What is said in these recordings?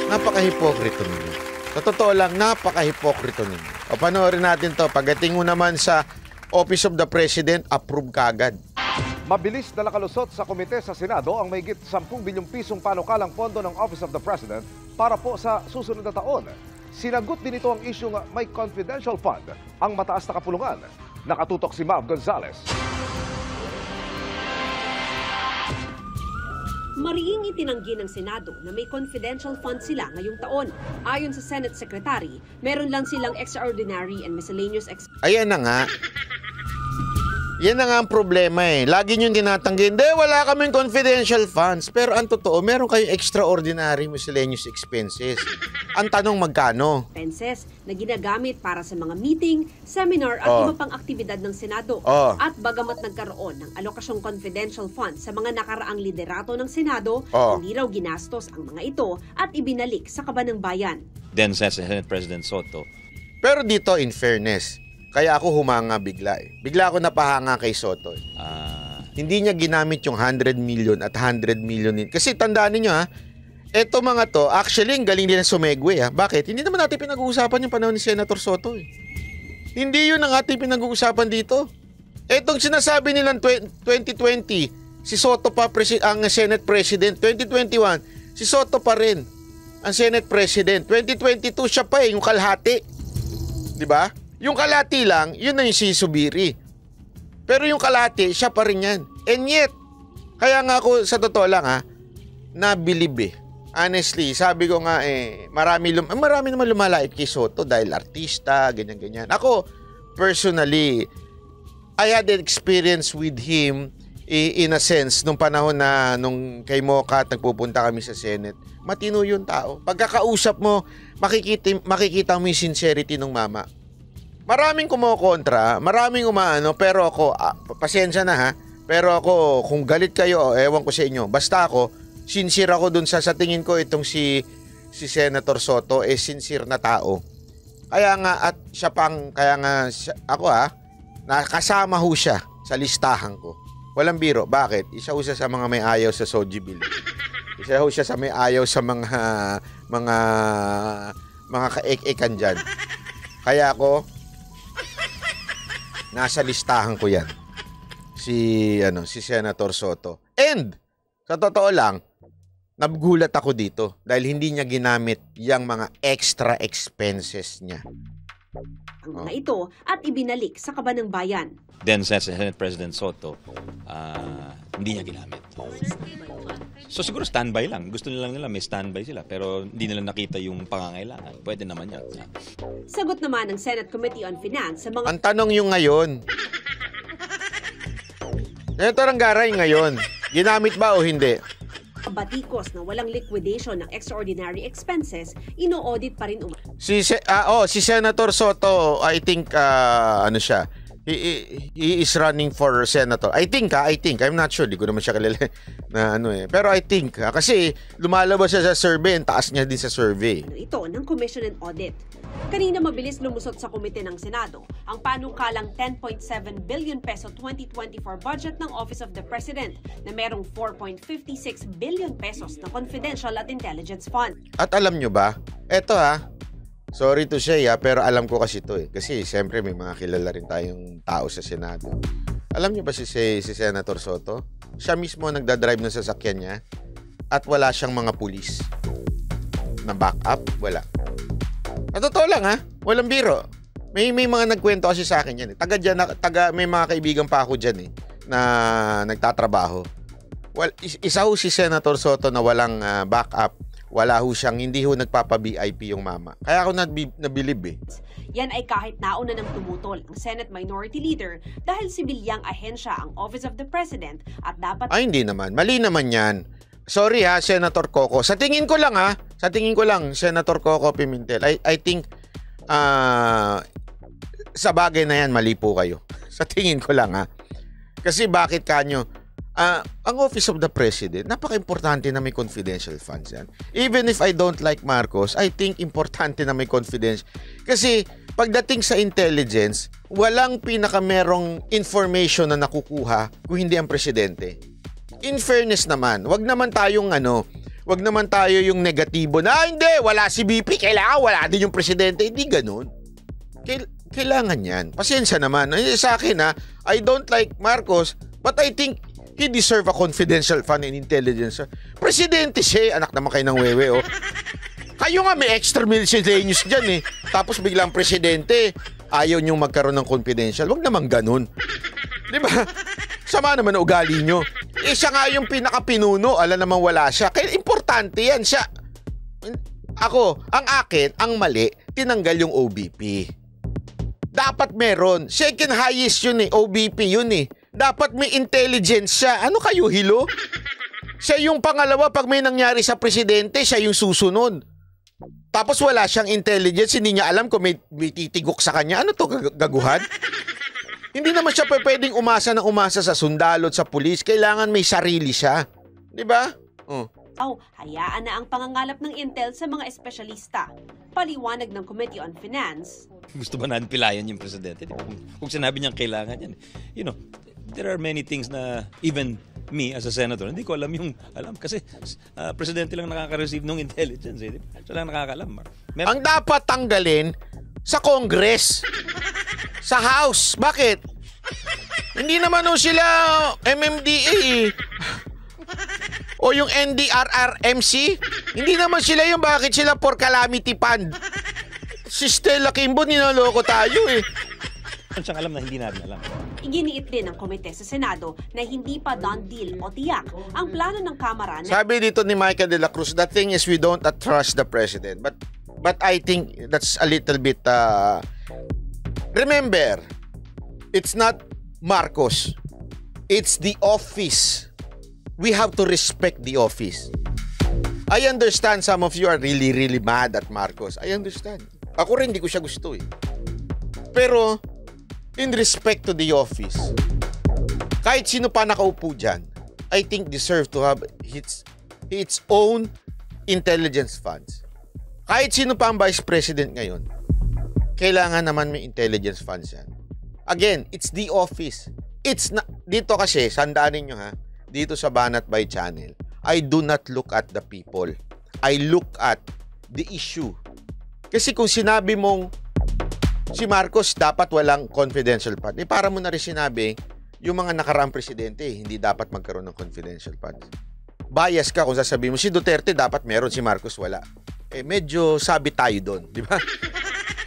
Napaka-hipokrito ninyo. Sa totoo lang, napaka-hipokrito ninyo. O panoorin natin to. Pagdating mo naman sa Office of the President, approve kagad. Mabilis na nakalusot sa komite sa Senado ang mahigit 10 bilyong pisong panukalang pondo ng Office of the President para po sa susunod na taon. Sinagot din ito ang isyong may confidential fund ang mataas na kapulungan. Nakatutok si Mav Gonzales. Mariing itinanggi ng Senado na may confidential fund sila ngayong taon. Ayon sa Senate Secretary, meron lang silang extraordinary and miscellaneous Ayan na nga. Yan na nga ang problema eh. Lagi nyo tinatanggi, hindi, wala kaming confidential funds. Pero ang totoo, meron kayong extraordinary miscellaneous expenses. Ang tanong magkano? expenses na ginagamit para sa mga meeting, seminar at iba pang aktibidad ng Senado. At bagamat nagkaroon ng alokasyong confidential fund sa mga nakaraang liderato ng Senado, hindi raw ginastos ang mga ito at ibinalik sa kaban ng bayan. Then says Senate President Soto. Pero dito, in fairness, kaya ako humanga bigla eh. Bigla ako napahanga kay Soto eh. Hindi niya ginamit yung 100 million at 100 million din. Kasi tandaan niyo ha, eto mga to, actually, ang galing din na sumegwe ha. Bakit? Hindi naman natin pinag-uusapan yung panahon ni Senator Soto eh. Hindi yun ang ating pinag-uusapan dito. Etong sinasabi nilang 2020, si Soto pa ang Senate President. 2021, si Soto pa rin ang Senate President. 2022, siya pa eh, yung kalahati. Diba? Yung kalahati lang, yun na yung si Subiri. Pero yung kalahati, siya pa rin yan. And yet, kaya nga ako sa totoo lang ha, nabilib eh. Honestly, sabi ko nga eh, marami naman lumalait kay Soto dahil artista, ganyan-ganyan. Ako, personally, I had an experience with him in a sense, nung panahon na nung kay Mocha at nagpupunta kami sa Senate. Matino yung tao. Pagkakausap mo, makikita mo yung sincerity ng mama. Maraming kumokontra, maraming umaano, pero ako, pasensya na ha, pero ako, kung galit kayo, ewan ko sa inyo, basta ako, sincere ako dun sa tingin ko itong si Senator Soto, sincere na tao. Kaya nga, at siya pang, kaya nga, ako nakasama ho siya sa listahan ko. Walang biro, bakit? Isa ho siya sa mga may ayaw sa Soji Bill. Isa ho siya sa may ayaw sa mga kaek-ekan dyan. Kaya ako, nasa listahan ko yan. Si Senator Soto. And, sa totoo lang, nagulat ako dito dahil hindi niya ginamit yung mga extra expenses niya. Ang mga ito at ibinalik sa kaban ng bayan. Then says Senate President Soto, hindi niya ginamit. So siguro standby lang. Gusto nila may standby sila pero hindi nila nakita yung pangangailangan. Pwede naman yan. Sagot naman ng Senate Committee on Finance sa mga... Ang tanong yung ngayon. Senator Anggaray ngayon, ginamit ba o hindi? batikos na walang liquidation ng extraordinary expenses, ino-audit pa rin Si Senator Soto, I think ano siya, he is running for senator. I think I'm not sure, di ko naman siya kilala na ano eh. Pero I think kasi lumalabas siya sa survey, ang taas niya din sa survey. Ito ng Commission and Audit. Kanina mabilis lumusot sa komite ng Senado ang panukalang 10.7 billion peso 2024 budget ng Office of the President na merong 4.56 billion pesos na confidential at intelligence fund. At alam nyo ba, eto sorry to say pero alam ko kasi ito eh. Kasi siyempre may mga kilala rin tayong tao sa Senado. Alam nyo ba si Senator Soto? Siya mismo nagdadrive ng sasakyan niya at wala siyang mga pulis na backup, wala. At totoo lang walang biro. May mga nagkwento kasi sa akin yan eh. May mga kaibigan pa ako dyan eh na nagtatrabaho. Well, isa ho si Senator Soto na walang backup. Wala ho siyang, hindi ho nagpapa-VIP yung mama. Kaya ako nabilib eh. Yan ay kahit nauna nang tumutol ang Senate Minority Leader dahil sibilyang ahensya ang Office of the President at dapat... Ay, hindi naman. Mali naman yan. Sorry Senator Coco. Sa tingin ko lang Senator Coco Pimentel, I think sa bagay na yan, mali po kayo. Sa tingin ko lang Kasi bakit kanyo? Ang Office of the President, napaka-importante na may confidential funds yan. Even if I don't like Marcos, I think importante na may confidential. Kasi pagdating sa intelligence, walang pinakamerong information na nakukuha kung hindi ang presidente. In fairness naman, wag naman tayong Wag naman tayo yung negatibo na, hindi, wala si BP, kailangan wala din yung presidente. Hindi ganun. Kailangan yan. Pasensya naman. Sa akin I don't like Marcos, but I think he deserve a confidential fund and intelligence. Presidente siya, anak naman kayo ng wewe, oh. Kayo nga may extra miscellaneous dyan, eh. Tapos biglang presidente, ayaw niyong magkaroon ng confidential. Wag naman ganun. Di ba? Sama naman ang ugali nyo. Siya nga yung pinaka-pinuno, alam naman wala siya. Kaya importante yan siya. Ako, ang akin, ang mali, tinanggal yung OBP. Dapat meron. Second highest yun eh, OBP yun eh. Dapat may intelligence siya. Ano kayo, hilo? Siya yung pangalawa, pag may nangyari sa presidente, siya yung susunod. Tapos wala siyang intelligence, hindi niya alam kung may titigok sa kanya. Ano to, gaguhan? Hindi naman siya pwedeng umasa sa sundalo at sa pulis. Kailangan may sarili siya. Di ba? Hayaan na ang pangangalap ng intel sa mga espesyalista. Paliwanag ng Committee on Finance. Gusto ba natin pilayan yung presidente? Kung sinabi niyang kailangan yan. You know, there are many things na even me as a senator, hindi ko alam kasi presidente lang nakaka-receive ng intelligence. Siya lang nakakalam. Ang dapat tanggalin sa Congress. Sa House. Bakit? Hindi naman sila MMDA o yung NDRRMC. Hindi naman sila yung bakit sila for calamity fund. Si Stella Kimbo, ninaloko tayo eh. Siyang alam na hindi natin alam. Iginiit din ng komite sa Senado na hindi pa done deal o tiyak ang plano ng Kamara na... Sabi dito ni Michael de la Cruz, the thing is we don't trust the president. But I think that's a little bit... Remember, it's not Marcos. It's the office. We have to respect the office. I understand some of you are really, really mad at Marcos. I understand. Ako rin, hindi ko siya gusto eh. Pero, in respect to the office, kahit sino pa nakaupo dyan, I think deserve to have its own intelligence funds. Kahit sino pa ang vice president ngayon, kailangan naman may intelligence funds yan. Again, it's the office. It's not, dito kasi, sandaanin nyo dito sa Banat Bay Channel, I do not look at the people. I look at the issue. Kasi kung sinabi mong si Marcos dapat walang confidential fund, para mo na rin sinabi, yung mga nakaraang presidente, hindi dapat magkaroon ng confidential funds. Bias ka kung sasabihin mo, si Duterte dapat meron, si Marcos wala. Medyo sabi tayo doon, di ba?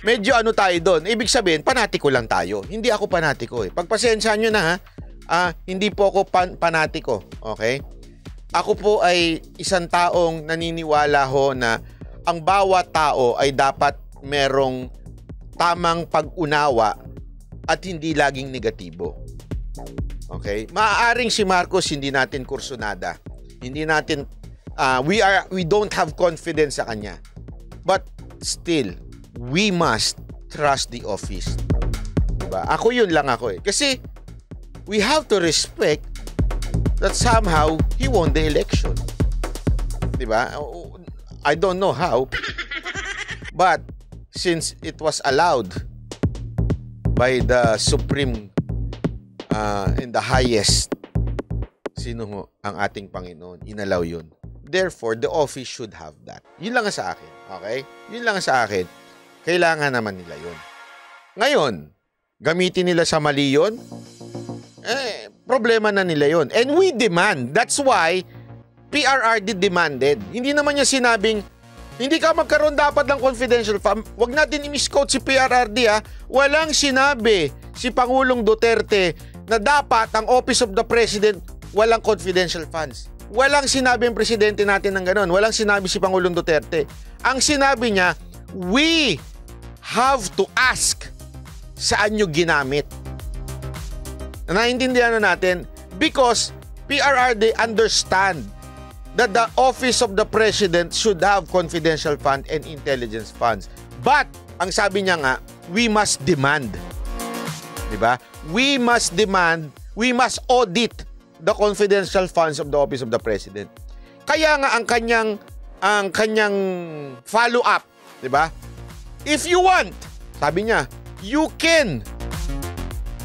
Medyo tayo doon. Ibig sabihin, panatiko lang tayo. Hindi ako panatiko eh. Pagpasensyahan nyo na hindi po ako panatiko. Okay? Ako po ay isang taong naniniwala na ang bawat tao ay dapat merong tamang pag-unawa at hindi laging negatibo. Okay? Maaaring si Marcos hindi natin kursunada. Hindi natin we don't have confidence sa kanya. But still, we must trust the office. Diba? Ako yun lang ako eh. Kasi we have to respect that somehow he won the election. Diba? I don't know how. But since it was allowed by the Supreme and the highest, sino ho ang ating Panginoon, inalaw yun. Therefore, the office should have that. Yun lang sa akin. Okay? Yun lang sa akin. Kailangan naman nila yun. Ngayon, gamitin nila sa mali yun, problema na nila yun. And we demand. That's why PRRD demanded. Hindi naman niya sinabing, hindi ka magkaroon dapat ng confidential fund. Huwag natin i-misquote si PRRD Walang sinabi si Pangulong Duterte na dapat ang Office of the President walang confidential funds. Walang sinabi ang presidente natin ng ganon. Walang sinabi si Pangulong Duterte. Ang sinabi niya, we have to ask saan nyo ginamit. Naintindihan na natin because PRRD understand that the Office of the President should have confidential fund and intelligence funds. But, ang sabi niya nga, we must demand. Diba? We must demand, we must audit the confidential funds of the Office of the President. Kaya nga ang kanyang follow-up, diba? If you want, sabi niya, you can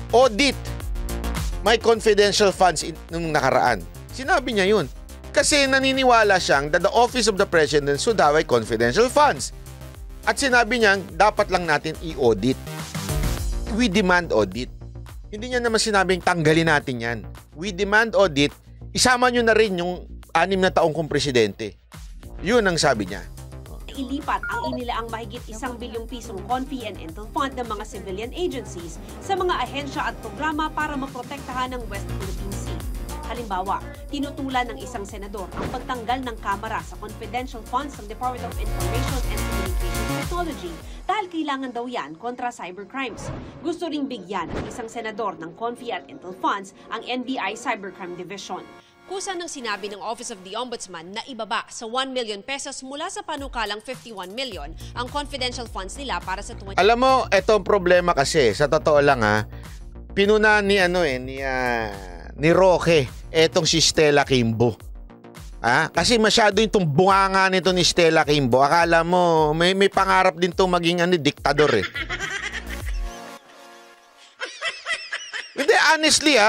audit my confidential funds nung nakaraan. Sinabi niya yun. Kasi naniniwala siyang that the Office of the President should have confidential funds. At sinabi niyang dapat lang natin i-audit. We demand audit. Hindi niya naman sinabing tanggalin natin yan. We demand audit. Isama niyo na rin yung 6 na taong kong presidente. Yun ang sabi niya. Ilipat ang inilaang mahigit 1 bilyong pisong Confi and Intel Fund ng mga civilian agencies sa mga ahensya at programa para maprotektahan ang West Philippine Sea. Halimbawa, tinutulan ng isang senador ang pagtanggal ng Kamara sa confidential funds ng Department of Information and Communications Technology dahil kailangan daw yan kontra cybercrimes. Gusto ring bigyan ng isang senador ng Confi at Intel Funds ang NBI Cybercrime Division. Kusa ng sinabi ng Office of the Ombudsman na ibaba sa 1 million pesos mula sa panukalang 51 million ang confidential funds nila para sa 20... Alam mo, etong problema kasi, sa totoo lang pinuna ni ni Roque, etong si Stella Kimbo. Kasi masyado itong bunganga nito ni Stella Kimbo. Akala mo, may pangarap din itong maging diktador eh. Hindi, honestly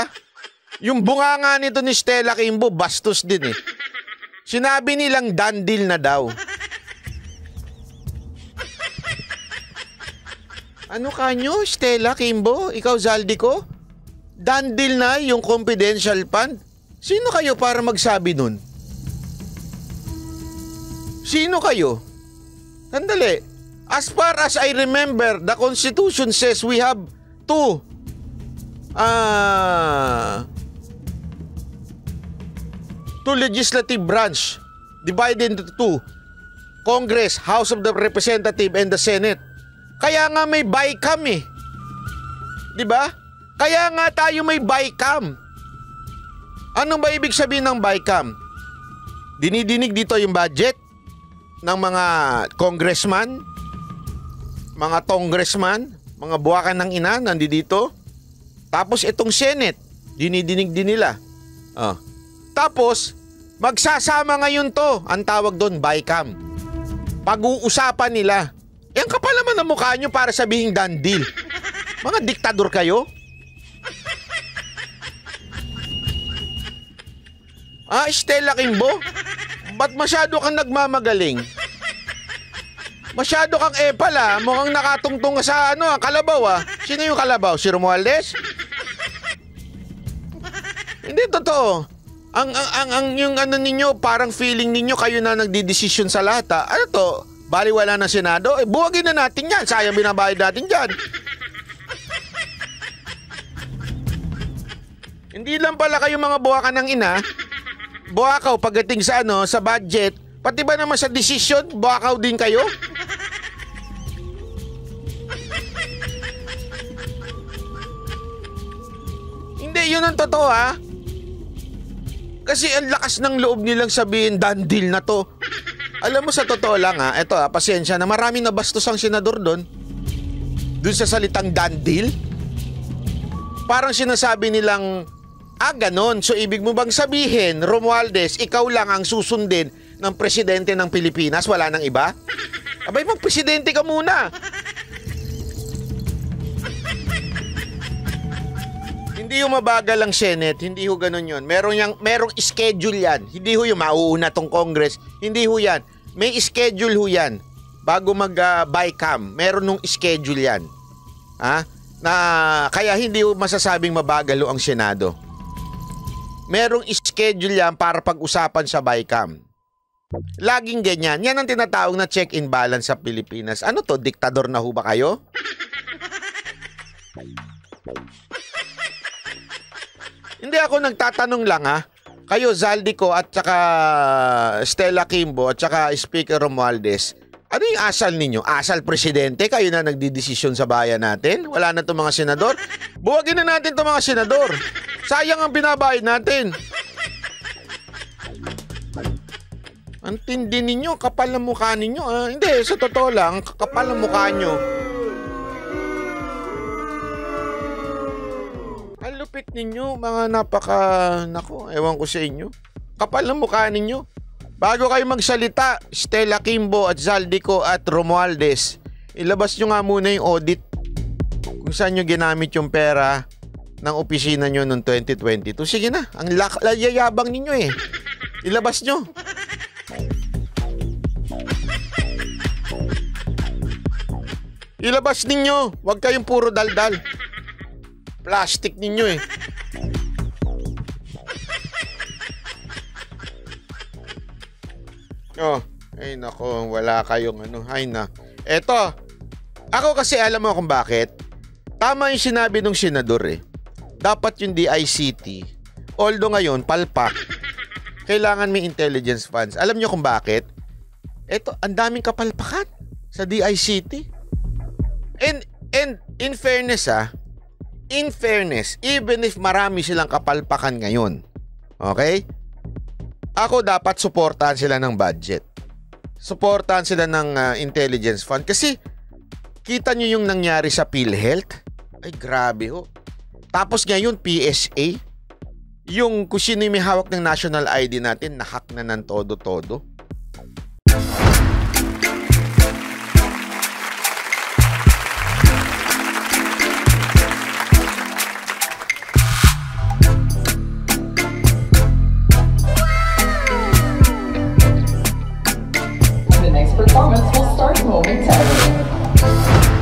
yung bunganga nito ni Stella Kimbo, bastos din eh. Sinabi nilang done deal na daw. Ano kanyo, Stella Kimbo? Ikaw, Zaldico? Done deal na yung confidential fund? Sino kayo para magsabi nun? Sino kayo? Sandali. As far as I remember, the Constitution says we have two legislative branch divided into two. Congress, House of the Representative, and the Senate. Kaya nga may BICAM eh. Diba? Kaya nga tayo may BICAM. Ano ba ibig sabihin ng BICAM? Dinidinig dito yung budget ng mga congressman, mga congressman, mga buwakan ng ina, nandito. Tapos itong Senate, dinidinig din nila. Tapos, magsasama ngayon to. Ang tawag doon, BICAM. Pag-uusapan nila. Ang kapal naman ang mukha nyo para sabihing done deal. Mga diktador kayo? Stella Kimbo? Ba't masyado kang nagmamagaling? Masyado kang epal Mukhang nakatungtong sa kalabaw Sino yung kalabaw? Si Romualdez? Hindi totoo. Ang yung ninyo, parang feeling ninyo kayo na nagdidesisyon sa lahat Ano to? Baliwala ng Senado? Buwagin na natin yan. Sayang binabayad natin dyan. Hindi lang pala kayo mga buwakan ng ina. Buwakaw pagdating sa sa budget. Pati ba naman sa desisyon, buwakaw din kayo? Hindi, yun ang totoo Kasi ang lakas ng loob nilang sabihin, done deal na to. Alam mo sa totoo lang eto pasensya na marami na bastos ang senador doon. Doon sa salitang done deal. Parang sinasabi nilang, ganon. So ibig mo bang sabihin, Romualdez, ikaw lang ang susundin ng presidente ng Pilipinas, wala nang iba? Abay, magpresidente ka muna. Hindi yung mabagal ang Senate, hindi ho ganun yun. Merong schedule yan. Hindi ho yung mauuna tong Congress. Hindi ho yan. May schedule ho yan. Bago mag-BICAM, meron nung schedule yan. Na kaya hindi ho masasabing mabagal ho ang Senado. Merong schedule yan para pag-usapan sa BICAM. Laging ganyan. Yan ang tinatawag na check and balance sa Pilipinas. Ano to? Diktador na ho ba kayo? Hindi ako nagtatanong lang Kayo Zaldico at saka Stella Kimbo at saka Speaker Romualdez. Ano yung asal ninyo? Asal presidente? Kayo na nagdidesisyon sa bayan natin? Wala na itong mga senador? Buwagin na natin itong mga senador. Sayang ang binabayad natin. Ang tindi ninyo, kapal ng mukha ninyo. Hindi, sa totoo lang, kapal ng mukha nyo. Ang lupit ninyo, mga ewan ko sa inyo. Kapal ng mukha ninyo. Bago kayo magsalita, Stella Kimbo at Zaldico at Romualdez, ilabas nyo nga muna yung audit kung saan nyo ginamit yung pera ng opisina nyo noong 2022. Sige na, ang yayabang ninyo Ilabas nyo. Ilabas ninyo. Huwag kayong puro daldal. Plastic ninyo eh. Oh, ay nako, wala kayong ano. Ay na. Eto, ako kasi alam mo kung bakit. Tama yung sinabi ng senador eh. Dapat yung DICT, although ngayon, palpak, kailangan may intelligence funds. Alam nyo kung bakit? Eto, ang daming kapalpakan sa DICT. And in fairness in fairness, even if marami silang kapalpakan ngayon, okay? Ako dapat suportahan sila ng budget. Suportahan sila ng intelligence fund. Kasi, kita nyo yung nangyari sa PhilHealth? Ay, grabe ho. Tapos ngayon, PSA. Yung kung sino yung may hawak ng national ID natin, nahack na ng todo-todo. The next performance will start momentarily.